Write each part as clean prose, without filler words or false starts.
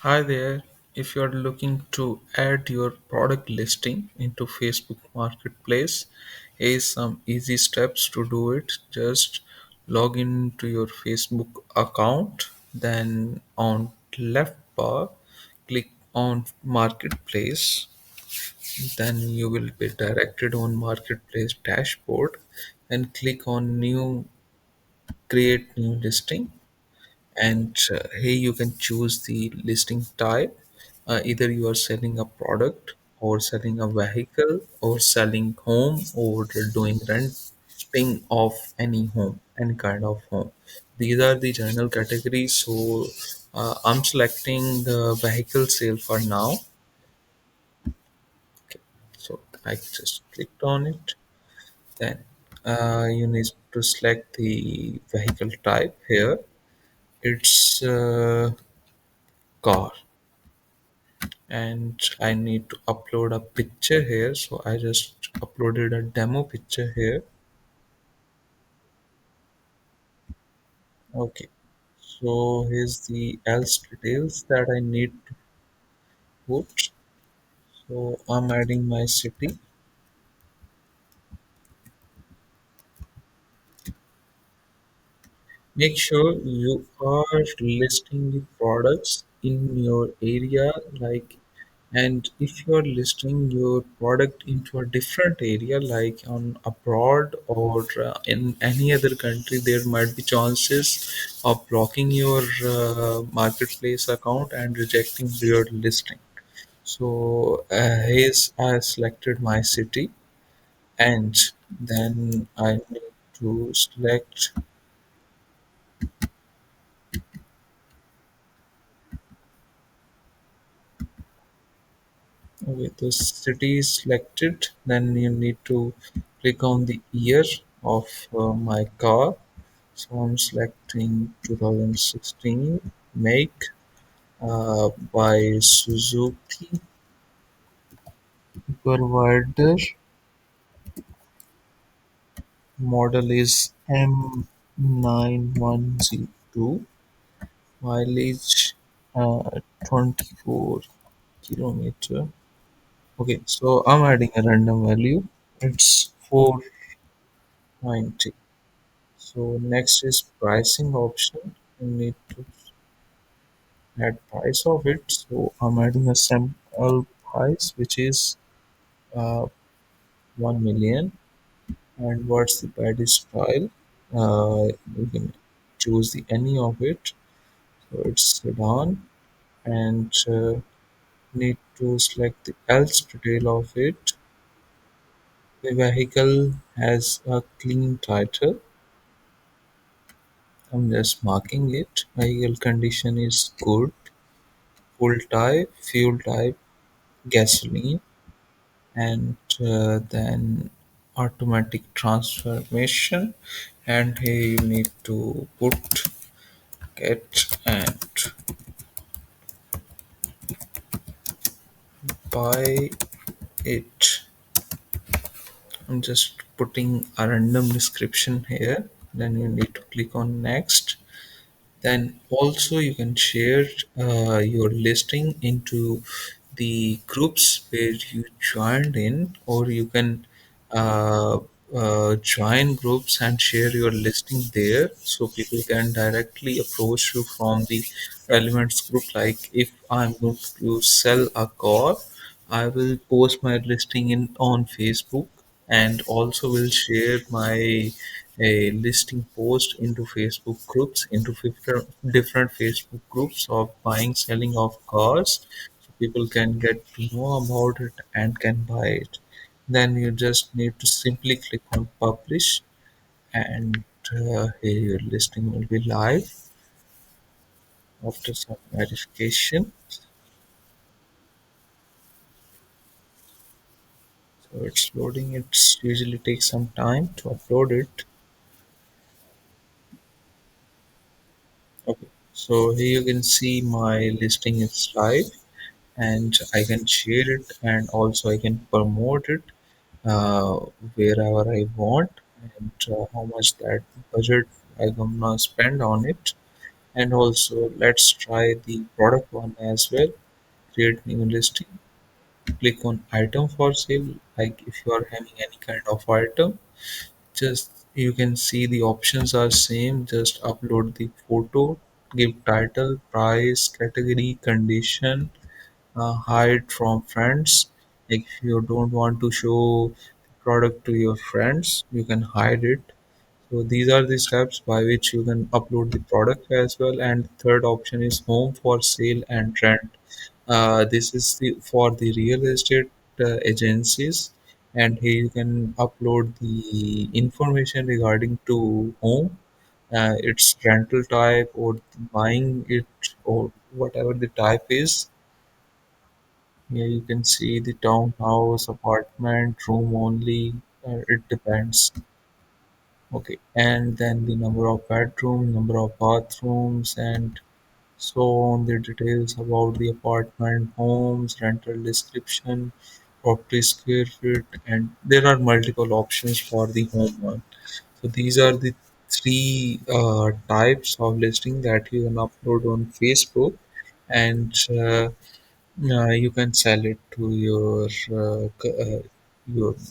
Hi there. If you're looking to add your product listing into Facebook Marketplace, here's some easy steps to do it. Just log into your Facebook account, then on left bar, click on Marketplace. Then you will be directed on Marketplace dashboard and click on New Create New Listing, and here you can choose the listing type. Either you are selling a product or selling a vehicle or selling home or doing renting of any home, any kind of home. These are the general categories. So I'm selecting the vehicle sale for now. Okay. So I just clicked on it. Then you need to select the vehicle type here. It's car, and I need to upload a picture here, so I just uploaded a demo picture here. Okay, so here's the else details that I need to put. So I'm adding my city. Make sure you are listing the products in your area, like, and if you are listing your product into a different area, like on abroad or in any other country, there might be chances of blocking your marketplace account and rejecting your listing. So here's I selected my city, and then I need to select. Okay, the city is selected. Then you need to click on the year of my car. So I'm selecting 2016 make by Suzuki. Provider model is M9102. Mileage 24 kilometer. Okay, so I'm adding a random value. It's 490. So next is pricing option. You need to add price of it. So I'm adding a sample price which is uh, 1 million. And what's the body style? You can choose the any of it. So it's sedan, and need to select the else detail of it. The vehicle has a clean title. I'm just marking it. Vehicle condition is good. Fuel type, gasoline, and then automatic transformation. And here you need to put get and buy it. I'm just putting a random description here. Then you need to click on next. Then also you can share your listing into the groups where you joined in, or you can uh, join groups and share your listing there, so people can directly approach you from the relevant group. Like if I'm going to sell a car, I will post my listing in on Facebook, and also will share my a listing post into Facebook groups, into different Facebook groups of buying, selling of cars, so people can get to know about it and can buy it. Then you just need to simply click on publish, and here your listing will be live after some verification. So it's loading. It's usually takes some time to upload it. Okay. So here you can see my listing is live, and I can share it, and also I can promote it uh, wherever I want, and how much that budget I'm gonna spend on it. And also let's try the product one as well. Create new listing. Click on item for sale. Like if you are having any kind of item, just you can see the options are same. Just upload the photo, give title, price, category, condition, hide from friends. Like if you don't want to show the product to your friends, you can hide it. So these are the steps by which you can upload the product as well. And third option is home for sale and rent. This is for the real estate agencies, and here you can upload the information regarding to home, its rental type or buying it or whatever the type is. Here you can see the townhouse, apartment, room only. It depends. Okay, and then the number of bedroom, number of bathrooms, and so on the details about the apartment, homes, rental description, property square feet, and there are multiple options for the home one. So these are the three types of listing that you can upload on Facebook, and you can sell it to your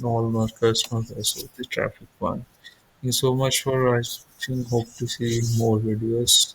normal customers, also the traffic one. Thank you so much for watching. Hope to see more videos.